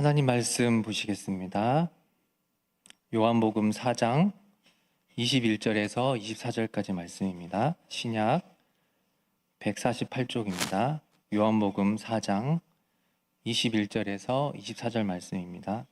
하나님 말씀 보시겠습니다. 요한복음 4장 21절에서 24절까지 말씀입니다. 신약 148쪽입니다. 요한복음 4장 21절에서 24절 말씀입니다.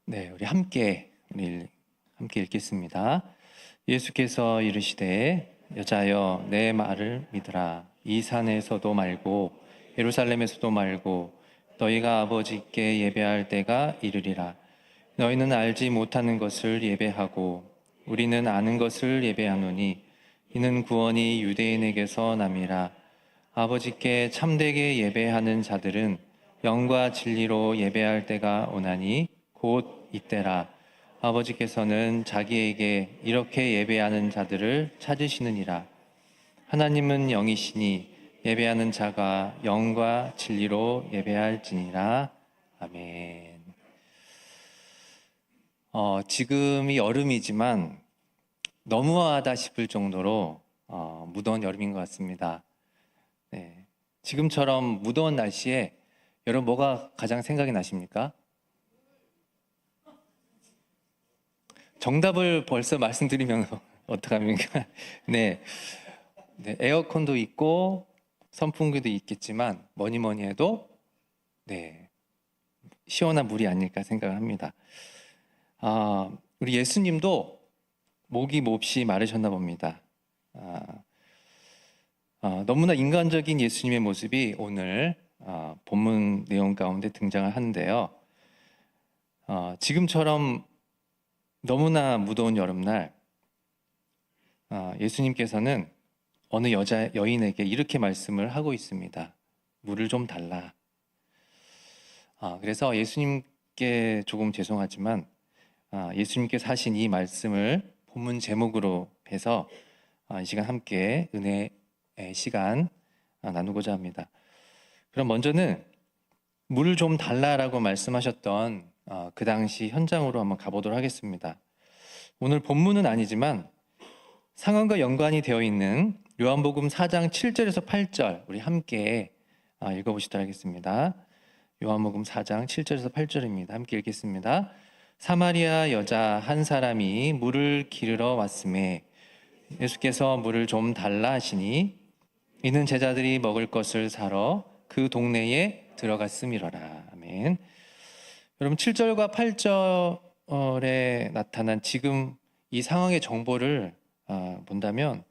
네, 우리 함께 읽겠습니다. 예수께서 이르시되 여자여 내 말을 믿으라. 이 산에서도 말고 예루살렘에서도 말고 너희가 아버지께 예배할 때가 이르리라. 너희는 알지 못하는 것을 예배하고 우리는 아는 것을 예배하노니 이는 구원이 유대인에게서 남이라. 아버지께 참되게 예배하는 자들은 영과 진리로 예배할 때가 오나니 곧 이때라. 아버지께서는 자기에게 이렇게 예배하는 자들을 찾으시느니라. 하나님은 영이시니 예배하는 자가 영과 진리로 예배할지니라. 아멘. 지금이 여름이지만 너무하다 싶을 정도로 무더운 여름인 것 같습니다. 네. 지금처럼 무더운 날씨에 여러분 뭐가 가장 생각이 나십니까? 정답을 벌써 말씀드리면 어떡합니까? 네. 에어컨도 있고 선풍기도 있겠지만 뭐니 해도 시원한 물이 아닐까 생각합니다. 우리 예수님도 목이 몹시 마르셨나 봅니다. 너무나 인간적인 예수님의 모습이 오늘 본문 내용 가운데 등장을 하는데요. 지금처럼 너무나 무더운 여름날 예수님께서는 어느 여인에게 이렇게 말씀을 하고 있습니다. 물을 좀 달라. 그래서 예수님께 조금 죄송하지만 예수님께서 하신 이 말씀을 본문 제목으로 해서 이 시간 함께 은혜의 시간 나누고자 합니다. 그럼 먼저는 물을 좀 달라라고 말씀하셨던 그 당시 현장으로 한번 가보도록 하겠습니다. 오늘 본문은 아니지만 상황과 연관이 되어 있는 요한복음 4장 7절에서 8절 우리 함께 읽어보시도록 하겠습니다. 요한복음 4장 7절에서 8절입니다. 함께 읽겠습니다. 사마리아 여자 한 사람이 물을 기르러 왔음에 예수께서 물을 좀 달라 하시니 이는 제자들이 먹을 것을 사러 그 동네에 들어갔음이로라. 아멘. 여러분 7절과 8절에 나타난 지금 이 상황의 정보를 본다면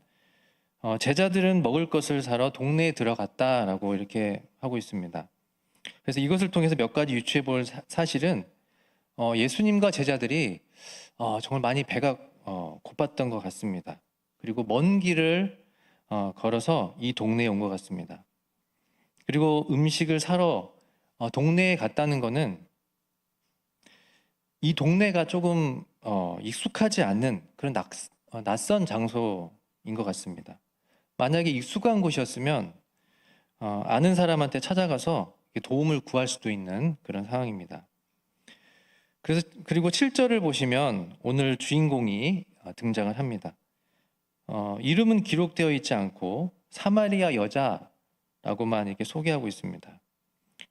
제자들은 먹을 것을 사러 동네에 들어갔다라고 이렇게 하고 있습니다. 그래서 이것을 통해서 몇 가지 유추해 볼 사실은 예수님과 제자들이 정말 많이 배가 고팠던 것 같습니다. 그리고 먼 길을 걸어서 이 동네에 온 것 같습니다. 그리고 음식을 사러 동네에 갔다는 것은 이 동네가 조금 익숙하지 않는 그런 낯선 장소인 것 같습니다. 만약에 익숙한 곳이었으면 아는 사람한테 찾아가서 도움을 구할 수도 있는 그런 상황입니다. 그리고 7절을 보시면 오늘 주인공이 등장을 합니다. 이름은 기록되어 있지 않고 사마리아 여자라고만 이렇게 소개하고 있습니다.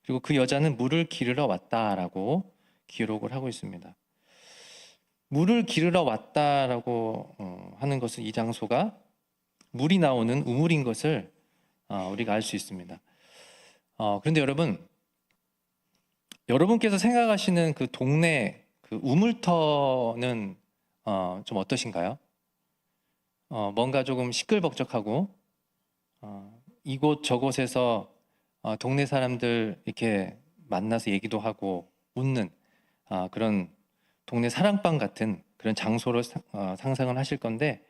그리고 그 여자는 물을 기르러 왔다라고 기록을 하고 있습니다. 물을 기르러 왔다라고 하는 것은 이 장소가 물이 나오는 우물인 것을 우리가 알 수 있습니다. 그런데 여러분께서 생각하시는 그 동네 그 우물터는 좀 어떠신가요? 뭔가 조금 시끌벅적하고 이곳 저곳에서 동네 사람들 이렇게 만나서 얘기도 하고 웃는 그런 동네 사랑방 같은 그런 장소로 상상을 하실 건데,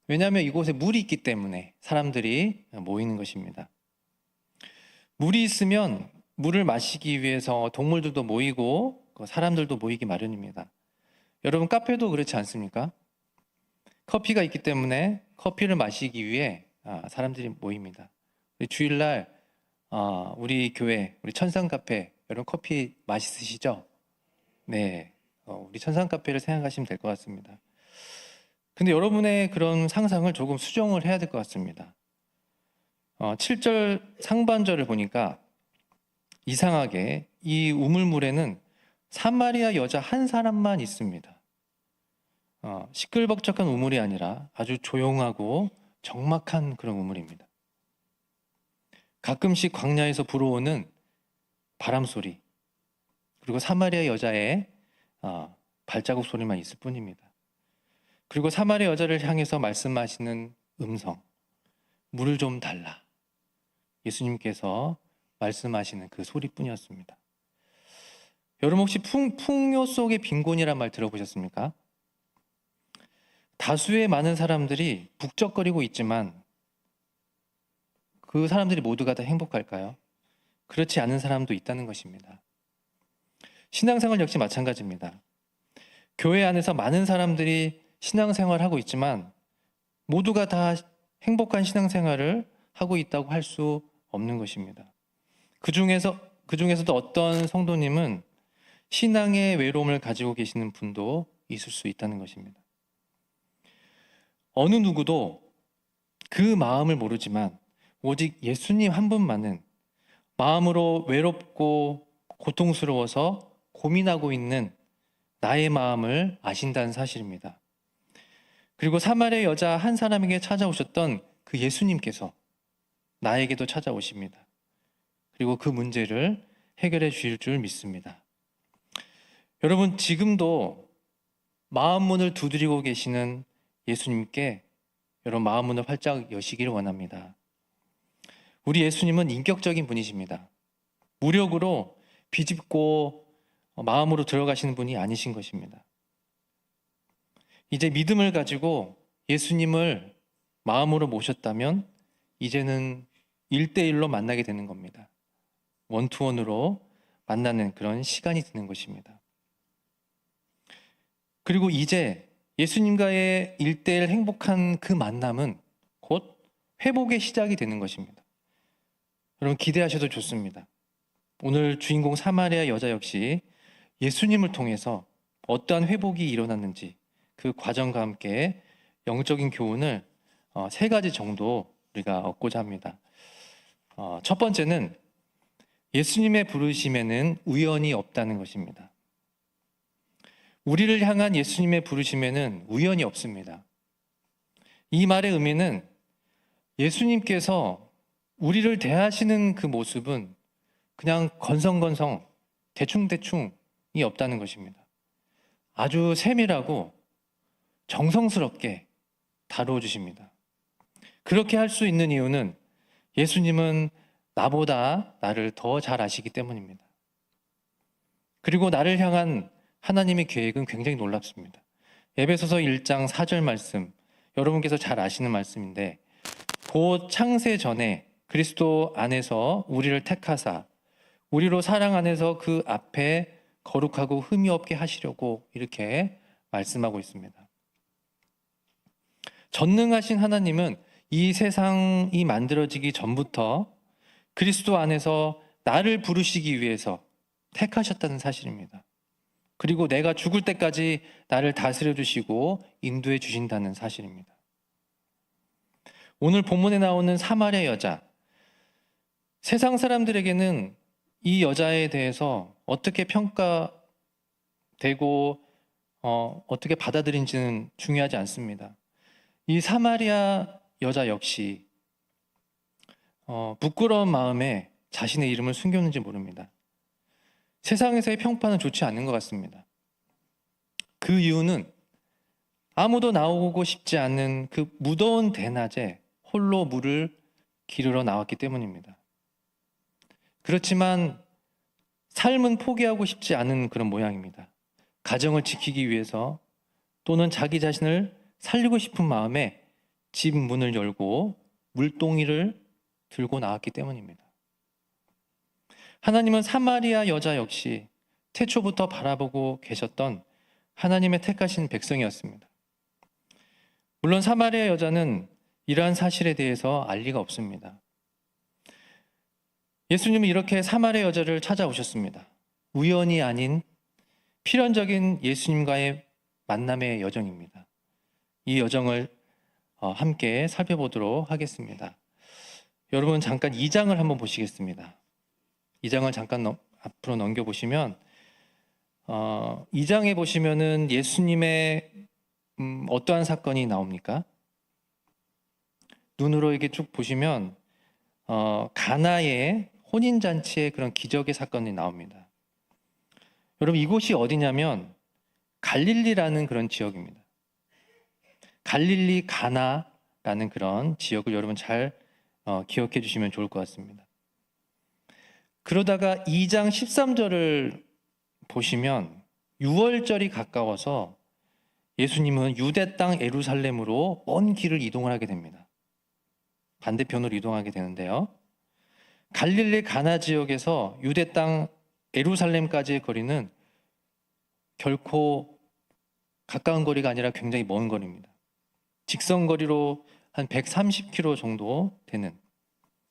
왜냐하면 이곳에 물이 있기 때문에 사람들이 모이는 것입니다. 물이 있으면 물을 마시기 위해서 동물들도 모이고 사람들도 모이기 마련입니다. 여러분 카페도 그렇지 않습니까? 커피가 있기 때문에 커피를 마시기 위해 사람들이 모입니다. 주일날 우리 교회, 우리 천상카페 여러분 커피 맛있으시죠? 네, 우리 천상 카페를 생각하시면 될 것 같습니다. 근데 여러분의 그런 상상을 조금 수정을 해야 될 것 같습니다. 7절 상반절을 보니까 이상하게 이 우물물에는 사마리아 여자 한 사람만 있습니다. 시끌벅적한 우물이 아니라 아주 조용하고 적막한 그런 우물입니다. 가끔씩 광야에서 불어오는 바람 소리, 그리고 사마리아 여자의 발자국 소리만 있을 뿐입니다. 그리고 사마리아 여자를 향해서 말씀하시는 음성, 물을 좀 달라. 예수님께서 말씀하시는 그 소리뿐이었습니다. 여러분 혹시 풍요 속의 빈곤이란 말 들어보셨습니까? 다수의 많은 사람들이 북적거리고 있지만 그 사람들이 모두가 다 행복할까요? 그렇지 않은 사람도 있다는 것입니다. 신앙생활 역시 마찬가지입니다. 교회 안에서 많은 사람들이 신앙생활을 하고 있지만 모두가 다 행복한 신앙생활을 하고 있다고 할 수 없는 것입니다. 그 중에서도 어떤 성도님은 신앙의 외로움을 가지고 계시는 분도 있을 수 있다는 것입니다. 어느 누구도 그 마음을 모르지만 오직 예수님 한 분만은 마음으로 외롭고 고통스러워서 고민하고 있는 나의 마음을 아신다는 사실입니다. 그리고 사마리아 여자 한 사람에게 찾아오셨던 그 예수님께서 나에게도 찾아오십니다. 그리고 그 문제를 해결해 주실 줄 믿습니다. 여러분, 지금도 마음 문을 두드리고 계시는 예수님께 여러분 마음 문을 활짝 여시기를 원합니다. 우리 예수님은 인격적인 분이십니다. 무력으로 비집고 마음으로 들어가시는 분이 아니신 것입니다. 이제 믿음을 가지고 예수님을 마음으로 모셨다면 이제는 1대1로 만나게 되는 겁니다. 원투원으로 만나는 그런 시간이 드는 것입니다. 그리고 이제 예수님과의 1대1 행복한 그 만남은 곧 회복의 시작이 되는 것입니다. 여러분 기대하셔도 좋습니다. 오늘 주인공 사마리아 여자 역시 예수님을 통해서 어떠한 회복이 일어났는지 그 과정과 함께 영적인 교훈을 3가지 정도 우리가 얻고자 합니다. 첫 번째는 예수님의 부르심에는 우연이 없다는 것입니다. 우리를 향한 예수님의 부르심에는 우연이 없습니다. 이 말의 의미는 예수님께서 우리를 대하시는 그 모습은 그냥 건성건성 대충대충이 없다는 것입니다. 아주 세밀하고 정성스럽게 다루어 주십니다. 그렇게 할 수 있는 이유는 예수님은 나보다 나를 더 잘 아시기 때문입니다. 그리고 나를 향한 하나님의 계획은 굉장히 놀랍습니다. 에베소서 1장 4절 말씀, 여러분께서 잘 아시는 말씀인데 곧 창세 전에 그리스도 안에서 우리를 택하사 우리로 사랑 안에서 그 앞에 거룩하고 흠이 없게 하시려고 이렇게 말씀하고 있습니다. 전능하신 하나님은 이 세상이 만들어지기 전부터 그리스도 안에서 나를 부르시기 위해서 택하셨다는 사실입니다. 그리고 내가 죽을 때까지 나를 다스려 주시고 인도해 주신다는 사실입니다. 오늘 본문에 나오는 사마리아 여자, 세상 사람들에게는 이 여자에 대해서 어떻게 평가되고 어떻게 받아들인지는 중요하지 않습니다. 이 사마리아 여자 역시 부끄러운 마음에 자신의 이름을 숨겼는지 모릅니다. 세상에서의 평판은 좋지 않은 것 같습니다. 그 이유는 아무도 나오고 싶지 않은 그 무더운 대낮에 홀로 물을 기르러 나왔기 때문입니다. 그렇지만 삶은 포기하고 싶지 않은 그런 모양입니다. 가정을 지키기 위해서 또는 자기 자신을 살리고 싶은 마음에 집 문을 열고 물동이를 들고 나왔기 때문입니다. 하나님은 사마리아 여자 역시 태초부터 바라보고 계셨던 하나님의 택하신 백성이었습니다. 물론 사마리아 여자는 이러한 사실에 대해서 알 리가 없습니다. 예수님은 이렇게 사마리아 여자를 찾아오셨습니다. 우연이 아닌 필연적인 예수님과의 만남의 여정입니다. 이 여정을 함께 살펴보도록 하겠습니다. 여러분 잠깐 2장을 한번 보시겠습니다. 2장을 잠깐 앞으로 넘겨보시면 2장에 보시면은 예수님의 어떠한 사건이 나옵니까? 눈으로 이렇게 쭉 보시면 가나의 혼인잔치의 그런 기적의 사건이 나옵니다. 여러분 이곳이 어디냐면 갈릴리라는 그런 지역입니다. 갈릴리 가나라는 그런 지역을 여러분 잘 기억해 주시면 좋을 것 같습니다. 그러다가 2장 13절을 보시면 6월절이 가까워서 예수님은 유대 땅 예루살렘으로 먼 길을 이동을 하게 됩니다. 반대편으로 이동하게 되는데요. 갈릴리 가나 지역에서 유대 땅 예루살렘까지의 거리는 결코 가까운 거리가 아니라 굉장히 먼 거리입니다. 직선 거리로 한 130km 정도 되는,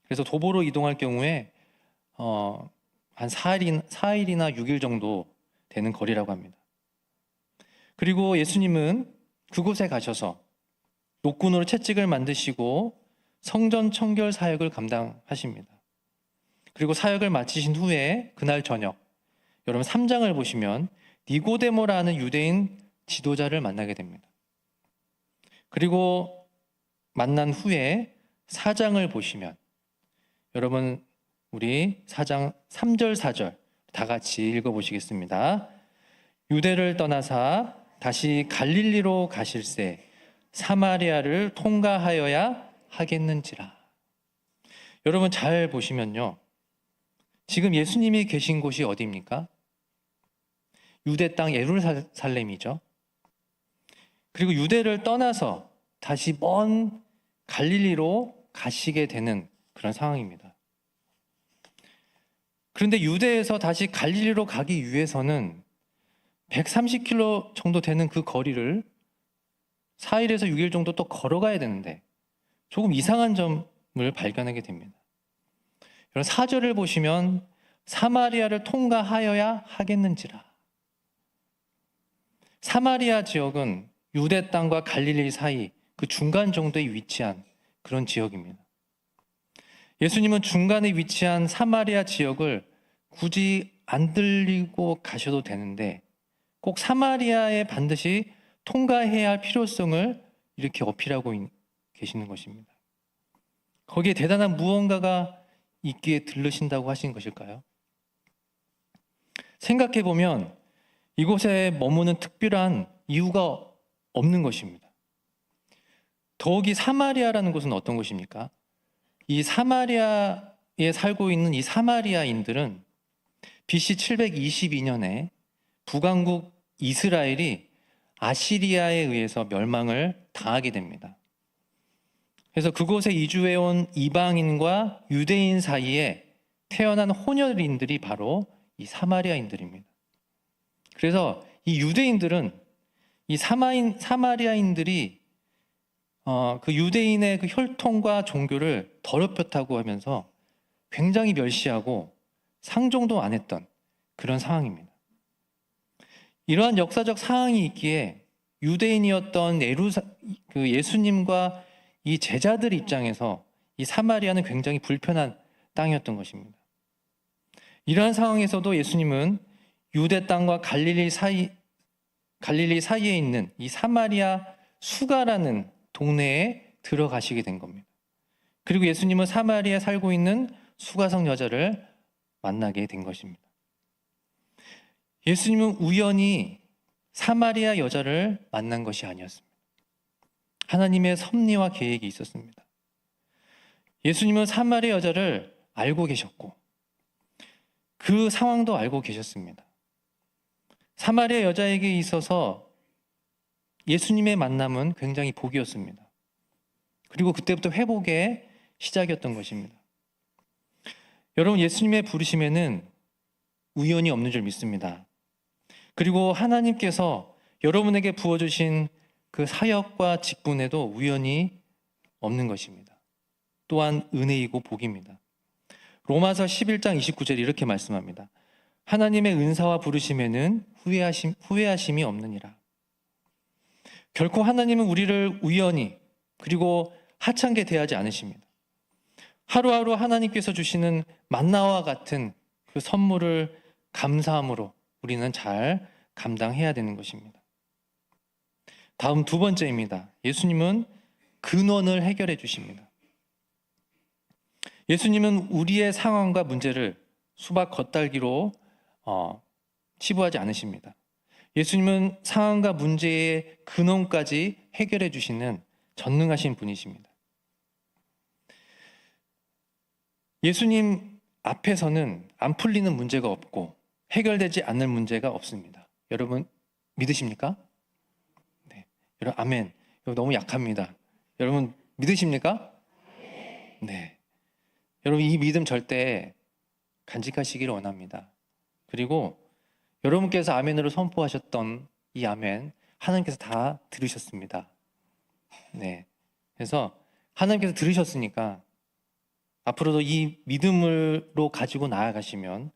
그래서 도보로 이동할 경우에 한 4일이나 6일 정도 되는 거리라고 합니다. 그리고 예수님은 그곳에 가셔서 노끈으로 채찍을 만드시고 성전 청결 사역을 감당하십니다. 그리고 사역을 마치신 후에 그날 저녁, 여러분 3장을 보시면 니고데모라는 유대인 지도자를 만나게 됩니다. 그리고 만난 후에 4장을 보시면 여러분 우리 4장 3절 4절 다 같이 읽어보시겠습니다. 유대를 떠나사 다시 갈릴리로 가실새 사마리아를 통과하여야 하겠는지라. 여러분 잘 보시면요, 지금 예수님이 계신 곳이 어디입니까? 유대 땅 예루살렘이죠. 그리고 유대를 떠나서 다시 먼 갈릴리로 가시게 되는 그런 상황입니다. 그런데 유대에서 다시 갈릴리로 가기 위해서는 130km 정도 되는 그 거리를 4일에서 6일 정도 또 걸어가야 되는데 조금 이상한 점을 발견하게 됩니다. 여러분 4절을 보시면 사마리아를 통과하여야 하겠는지라. 사마리아 지역은 유대 땅과 갈릴리 사이 그 중간 정도에 위치한 그런 지역입니다. 예수님은 중간에 위치한 사마리아 지역을 굳이 안 들리고 가셔도 되는데 꼭 사마리아에 반드시 통과해야 할 필요성을 이렇게 어필하고 계시는 것입니다. 거기에 대단한 무언가가 있기에 들르신다고 하신 것일까요? 생각해 보면 이곳에 머무는 특별한 이유가 없는 것입니다. 더욱이 사마리아라는 곳은 어떤 곳입니까? 이 사마리아에 살고 있는 이 사마리아인들은 BC 722년에 북왕국 이스라엘이 아시리아에 의해서 멸망을 당하게 됩니다. 그래서 그곳에 이주해온 이방인과 유대인 사이에 태어난 혼혈인들이 바로 이 사마리아인들입니다. 그래서 이 유대인들은 이 사마리아인들이 그 유대인의 그 혈통과 종교를 더럽혔다고 하면서 굉장히 멸시하고 상종도 안 했던 그런 상황입니다. 이러한 역사적 상황이 있기에 유대인이었던 예수님과 이 제자들 입장에서 이 사마리아는 굉장히 불편한 땅이었던 것입니다. 이러한 상황에서도 예수님은 유대 땅과 갈릴리 사이에 있는 이 사마리아 수가라는 동네에 들어가시게 된 겁니다. 그리고 예수님은 사마리아에 살고 있는 수가성 여자를 만나게 된 것입니다. 예수님은 우연히 사마리아 여자를 만난 것이 아니었습니다. 하나님의 섭리와 계획이 있었습니다. 예수님은 사마리아 여자를 알고 계셨고 그 상황도 알고 계셨습니다. 사마리아 여자에게 있어서 예수님의 만남은 굉장히 복이었습니다. 그리고 그때부터 회복의 시작이었던 것입니다. 여러분, 예수님의 부르심에는 우연이 없는 줄 믿습니다. 그리고 하나님께서 여러분에게 부어주신 그 사역과 직분에도 우연이 없는 것입니다. 또한 은혜이고 복입니다. 로마서 11장 29절 이렇게 말씀합니다. 하나님의 은사와 부르심에는 후회하심이 없느니라. 결코 하나님은 우리를 우연히 그리고 하찮게 대하지 않으십니다. 하루하루 하나님께서 주시는 만나와 같은 그 선물을 감사함으로 우리는 잘 감당해야 되는 것입니다. 다음 두 번째입니다. 예수님은 근원을 해결해 주십니다. 예수님은 우리의 상황과 문제를 수박 겉달기로 치부하지 않으십니다. 예수님은 상황과 문제의 근원까지 해결해 주시는 전능하신 분이십니다. 예수님 앞에서는 안 풀리는 문제가 없고 해결되지 않는 문제가 없습니다. 여러분 믿으십니까? 네. 여러분 아멘. 이거 너무 약합니다. 여러분 믿으십니까? 네. 여러분 이 믿음 절대 간직하시기를 원합니다. 그리고 여러분께서 아멘으로 선포하셨던 이 아멘 하나님께서 다 들으셨습니다. 네. 그래서 하나님께서 들으셨으니까 앞으로도 이 믿음으로 가지고 나아가시면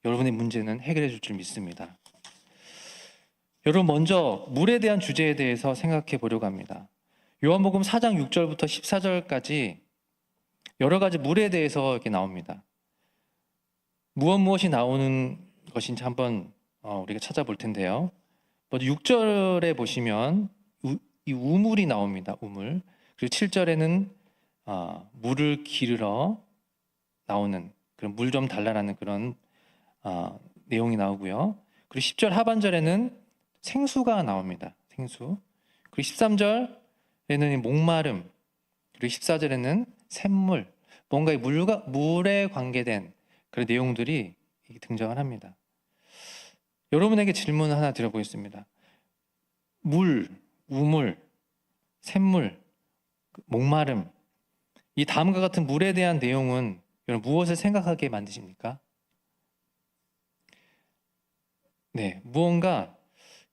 여러분의 문제는 해결해 줄 줄 믿습니다. 여러분 먼저 물에 대한 주제에 대해서 생각해 보려고 합니다. 요한복음 4장 6절부터 14절까지 여러 가지 물에 대해서 이렇게 나옵니다. 무엇이 나오는 것인지 한번 우리가 찾아볼 텐데요. 먼저 6절에 보시면 이 우물이 나옵니다. 우물. 그리고 7절에는 물을 기르러 나오는 그런 물 좀 달라라는 그런 내용이 나오고요. 그리고 10절 하반절에는 생수가 나옵니다. 생수. 그리고 13절에는 목마름. 그리고 14절에는 샘물. 뭔가 이 물에 관계된 그런 내용들이 등장을 합니다. 여러분에게 질문 하나 드려보겠습니다. 물, 우물, 샘물, 목마름, 이 다음과 같은 물에 대한 내용은 여러분 무엇을 생각하게 만드십니까? 네, 무언가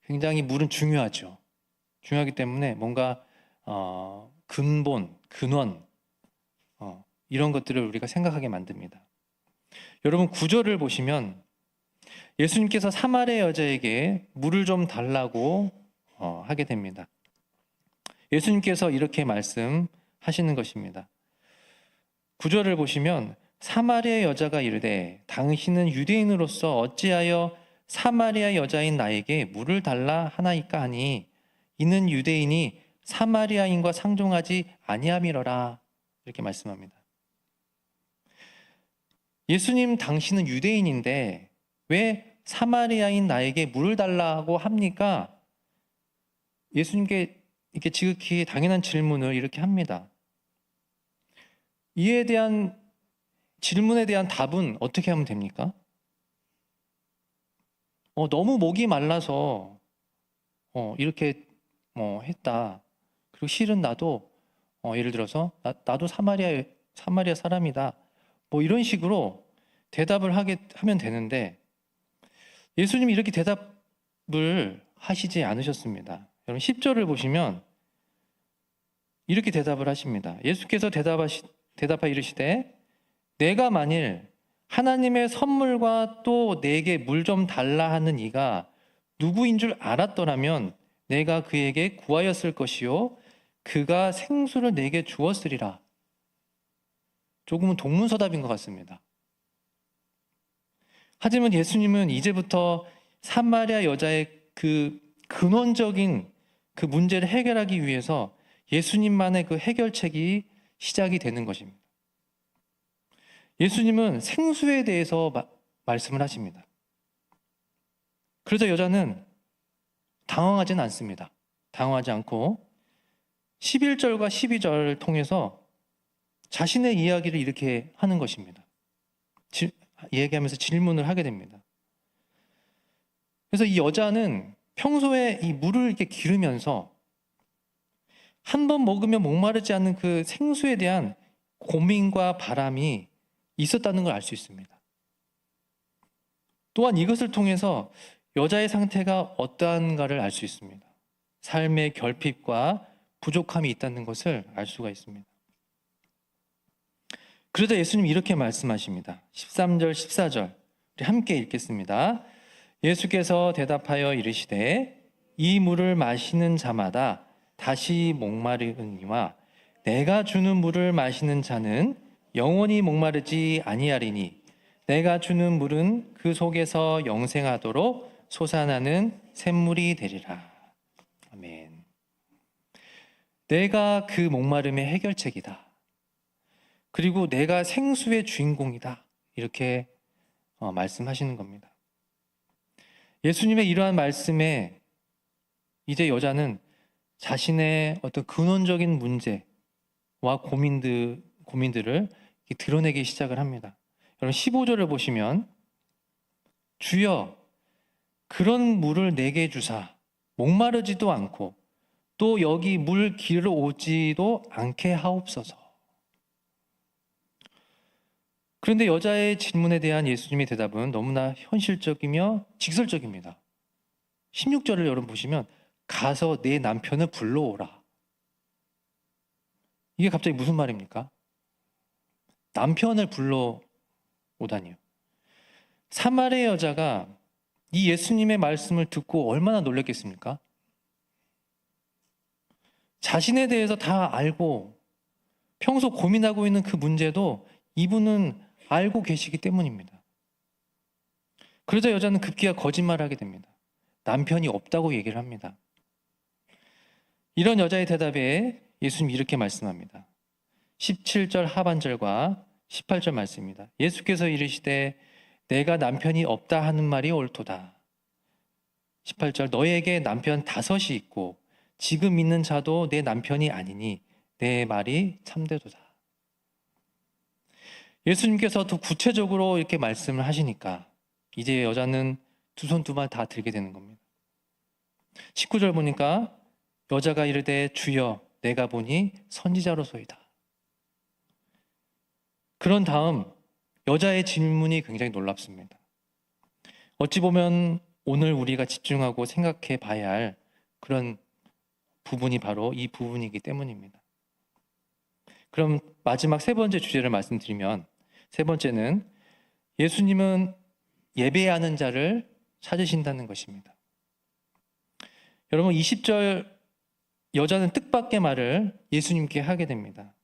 굉장히 물은 중요하죠. 중요하기 때문에 뭔가 근본, 근원 이런 것들을 우리가 생각하게 만듭니다. 여러분 9절을 보시면 예수님께서 사마리아 여자에게 물을 좀 달라고 하게 됩니다. 예수님께서 이렇게 말씀하시는 것입니다. 9절을 보시면 사마리아 여자가 이르되 당신은 유대인으로서 어찌하여 사마리아 여자인 나에게 물을 달라 하나이까 하니 이는 유대인이 사마리아인과 상종하지 아니함이러라. 이렇게 말씀합니다. 예수님 당신은 유대인인데 왜 사마리아인 나에게 물을 달라고 합니까? 예수님께 이렇게 지극히 당연한 질문을 이렇게 합니다. 이에 대한 질문에 대한 답은 어떻게 하면 됩니까? 너무 목이 말라서 이렇게 했다. 그리고 실은 나도 예를 들어서 나도 사마리아 사람이다. 이런 식으로 대답을 하면 되는데 예수님이 이렇게 대답을 하시지 않으셨습니다. 여러분 10절을 보시면 이렇게 대답을 하십니다. 예수께서 대답하 이르시되 내가 만일 하나님의 선물과 또 내게 물 좀 달라 하는 이가 누구인 줄 알았더라면 내가 그에게 구하였을 것이요 그가 생수를 내게 주었으리라. 조금은 동문서답인 것 같습니다. 하지만 예수님은 이제부터 사마리아 여자의 그 근원적인 그 문제를 해결하기 위해서 예수님만의 그 해결책이 시작이 되는 것입니다. 예수님은 생수에 대해서 말씀을 하십니다. 그래서 여자는 당황하지는 않습니다. 당황하지 않고 11절과 12절을 통해서 자신의 이야기를 이렇게 하는 것입니다. 얘기하면서 질문을 하게 됩니다. 그래서 이 여자는 평소에 이 물을 이렇게 기르면서 한 번 먹으면 목마르지 않는 그 생수에 대한 고민과 바람이 있었다는 걸 알 수 있습니다. 또한 이것을 통해서 여자의 상태가 어떠한가를 알 수 있습니다. 삶의 결핍과 부족함이 있다는 것을 알 수가 있습니다. 그러자 예수님 이렇게 말씀하십니다. 13절, 14절 우리 함께 읽겠습니다. 예수께서 대답하여 이르시되 이 물을 마시는 자마다 다시 목마르니와 내가 주는 물을 마시는 자는 영원히 목마르지 아니하리니 내가 주는 물은 그 속에서 영생하도록 솟아나는 샘물이 되리라. 아멘. 내가 그 목마름의 해결책이다. 그리고 내가 생수의 주인공이다. 이렇게 말씀하시는 겁니다. 예수님의 이러한 말씀에 이제 여자는 자신의 어떤 근원적인 문제와 고민들을 드러내기 시작을 합니다. 여러분 15절을 보시면 주여 그런 물을 내게 주사 목마르지도 않고 또 여기 물 길러 오지도 않게 하옵소서. 그런데 여자의 질문에 대한 예수님의 대답은 너무나 현실적이며 직설적입니다. 16절을 여러분 보시면 가서 내 남편을 불러오라. 이게 갑자기 무슨 말입니까? 남편을 불러오다니요. 사마리아 여자가 이 예수님의 말씀을 듣고 얼마나 놀랐겠습니까? 자신에 대해서 다 알고 평소 고민하고 있는 그 문제도 이분은 알고 계시기 때문입니다. 그러자 여자는 급기야 거짓말하게 됩니다. 남편이 없다고 얘기를 합니다. 이런 여자의 대답에 예수님이 이렇게 말씀합니다. 17절 하반절과 18절 말씀입니다. 예수께서 이르시되 내가 남편이 없다 하는 말이 옳도다. 18절 너에게 남편 5이 있고 지금 있는 자도 내 남편이 아니니 내 말이 참되도다. 예수님께서 더 구체적으로 이렇게 말씀을 하시니까 이제 여자는 두 손 두 발 다 들게 되는 겁니다. 19절 보니까 여자가 이르되 주여 내가 보니 선지자로소이다. 그런 다음 여자의 질문이 굉장히 놀랍습니다. 어찌 보면 오늘 우리가 집중하고 생각해 봐야 할 그런 부분이 바로 이 부분이기 때문입니다. 그럼 마지막 세 번째 주제를 말씀드리면 세 번째는 예수님은 예배하는 자를 찾으신다는 것입니다. 여러분 20절 여자는 뜻밖의 말을 예수님께 하게 됩니다.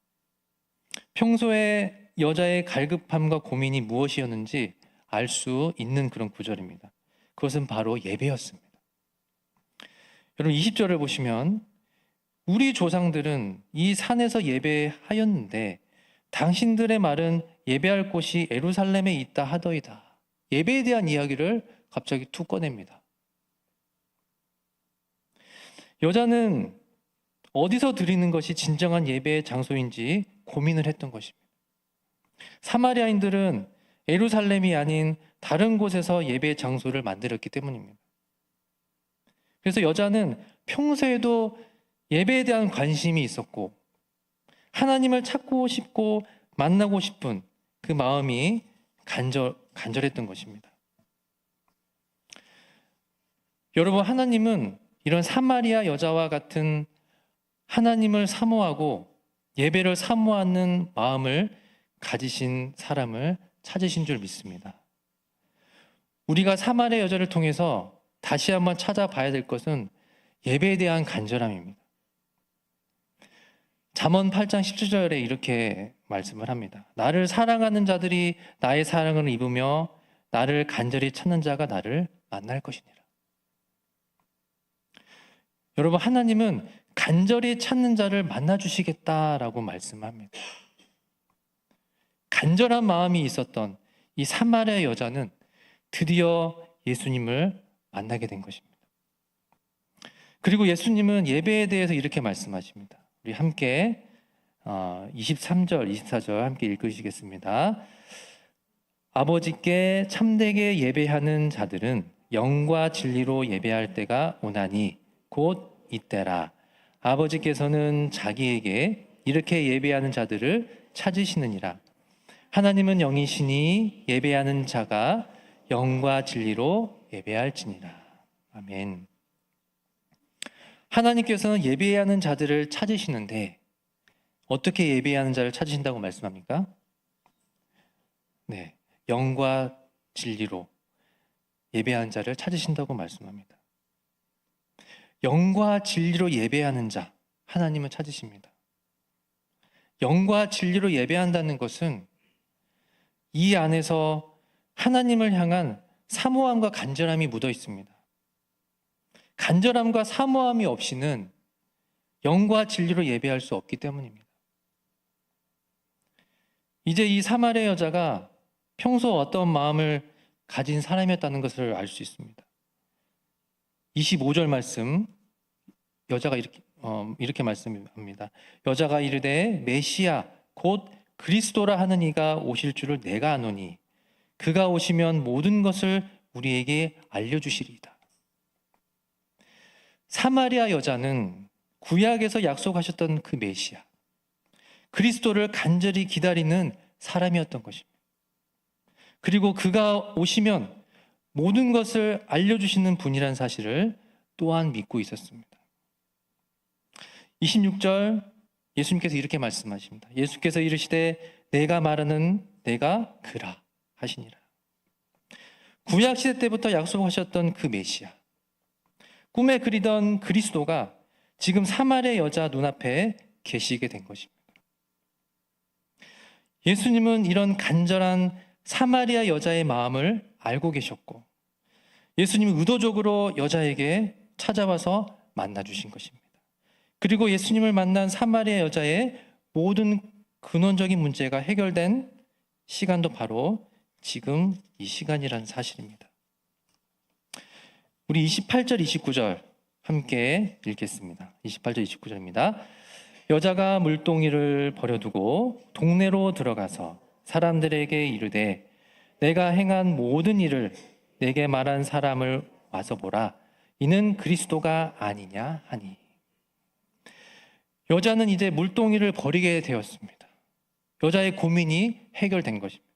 평소에 여자의 갈급함과 고민이 무엇이었는지 알 수 있는 그런 구절입니다. 그것은 바로 예배였습니다. 여러분 20절을 보시면 우리 조상들은 이 산에서 예배하였는데 당신들의 말은 예배할 곳이 예루살렘에 있다 하더이다. 예배에 대한 이야기를 갑자기 툭 꺼냅니다. 여자는 어디서 드리는 것이 진정한 예배의 장소인지 고민을 했던 것입니다. 사마리아인들은 예루살렘이 아닌 다른 곳에서 예배의 장소를 만들었기 때문입니다. 그래서 여자는 평소에도 예배에 대한 관심이 있었고 하나님을 찾고 싶고 만나고 싶은 그 마음이 간절했던 것입니다. 여러분 하나님은 이런 사마리아 여자와 같은 하나님을 사모하고 예배를 사모하는 마음을 가지신 사람을 찾으신 줄 믿습니다. 우리가 사마리아 여자를 통해서 다시 한번 찾아봐야 될 것은 예배에 대한 간절함입니다. 잠언 8장 17절에 이렇게 말씀을 합니다. 나를 사랑하는 자들이 나의 사랑을 입으며 나를 간절히 찾는 자가 나를 만날 것이니라. 여러분 하나님은 간절히 찾는 자를 만나주시겠다라고 말씀합니다. 간절한 마음이 있었던 이 사마리아 여자는 드디어 예수님을 만나게 된 것입니다. 그리고 예수님은 예배에 대해서 이렇게 말씀하십니다. 우리 함께 23절, 24절 함께 읽으시겠습니다. 아버지께 참되게 예배하는 자들은 영과 진리로 예배할 때가 오나니 곧 이때라. 아버지께서는 자기에게 이렇게 예배하는 자들을 찾으시느니라. 하나님은 영이시니 예배하는 자가 영과 진리로 예배할지니라. 아멘. 하나님께서는 예배하는 자들을 찾으시는데 어떻게 예배하는 자를 찾으신다고 말씀합니까? 영과 진리로 예배하는 자를 찾으신다고 말씀합니다. 영과 진리로 예배하는 자, 하나님은 찾으십니다. 영과 진리로 예배한다는 것은 이 안에서 하나님을 향한 사모함과 간절함이 묻어 있습니다. 간절함과 사모함이 없이는 영과 진리로 예배할 수 없기 때문입니다. 이제 이 사마리아 여자가 평소 어떤 마음을 가진 사람이었다는 것을 알 수 있습니다. 25절 말씀, 여자가 이렇게 말씀합니다. 여자가 이르되 메시아 곧 그리스도라 하는 이가 오실 줄을 내가 아노니 그가 오시면 모든 것을 우리에게 알려주시리이다. 사마리아 여자는 구약에서 약속하셨던 그 메시아, 그리스도를 간절히 기다리는 사람이었던 것입니다. 그리고 그가 오시면 모든 것을 알려주시는 분이라는 사실을 또한 믿고 있었습니다. 26절 예수님께서 이렇게 말씀하십니다. 예수께서 이르시되 내가 말하는 내가 그라 하시니라. 구약시대 때부터 약속하셨던 그 메시아, 꿈에 그리던 그리스도가 지금 사마리아 여자 눈앞에 계시게 된 것입니다. 예수님은 이런 간절한 사마리아 여자의 마음을 알고 계셨고 예수님은 의도적으로 여자에게 찾아와서 만나주신 것입니다. 그리고 예수님을 만난 사마리아 여자의 모든 근원적인 문제가 해결된 시간도 바로 지금 이 시간이라는 사실입니다. 우리 28절, 29절 함께 읽겠습니다. 28절, 29절입니다. 여자가 물동이를 버려두고 동네로 들어가서 사람들에게 이르되 내가 행한 모든 일을 내게 말한 사람을 와서 보라. 이는 그리스도가 아니냐 하니. 여자는 이제 물동이를 버리게 되었습니다. 여자의 고민이 해결된 것입니다.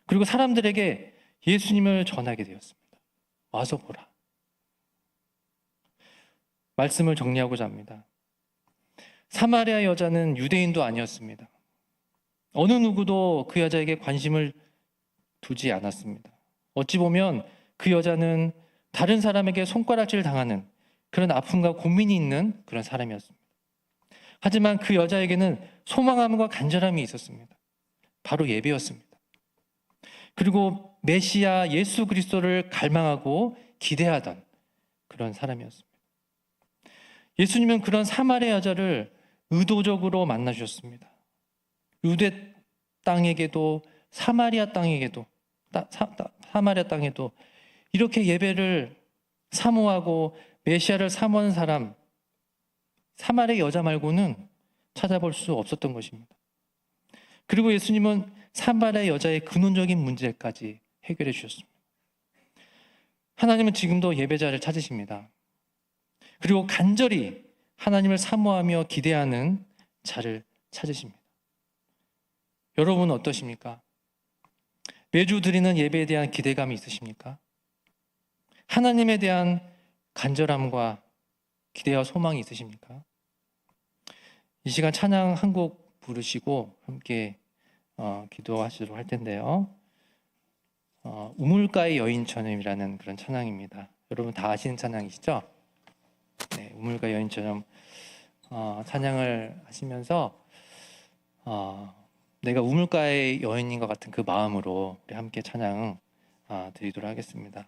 그리고 사람들에게 예수님을 전하게 되었습니다. 와서 보라. 말씀을 정리하고자 합니다. 사마리아 여자는 유대인도 아니었습니다. 어느 누구도 그 여자에게 관심을 두지 않았습니다. 어찌 보면 그 여자는 다른 사람에게 손가락질 당하는 그런 아픔과 고민이 있는 그런 사람이었습니다. 하지만 그 여자에게는 소망함과 간절함이 있었습니다. 바로 예배였습니다. 그리고 메시아 예수 그리스도를 갈망하고 기대하던 그런 사람이었습니다. 예수님은 그런 사마리아 여자를 의도적으로 만나주셨습니다. 유대 땅에게도 사마리아 땅에게도 사마리아 땅에도 이렇게 예배를 사모하고 메시아를 사모하는 사람, 사마리아 여자 말고는 찾아볼 수 없었던 것입니다. 그리고 예수님은 사마리아 여자의 근원적인 문제까지 해결해 주셨습니다. 하나님은 지금도 예배자를 찾으십니다. 그리고 간절히 하나님을 사모하며 기대하는 자를 찾으십니다. 여러분은 어떠십니까? 매주 드리는 예배에 대한 기대감이 있으십니까? 하나님에 대한 간절함과 기대와 소망이 있으십니까? 이 시간 찬양 한 곡 부르시고 함께 기도하시도록 할 텐데요. 우물가의 여인처럼이라는 그런 찬양입니다. 여러분 다 아시는 찬양이시죠? 네, 우물가 여인처럼 찬양을 하시면서 내가 우물가의 여인인 것 같은 그 마음으로 우리 함께 찬양 드리도록 하겠습니다.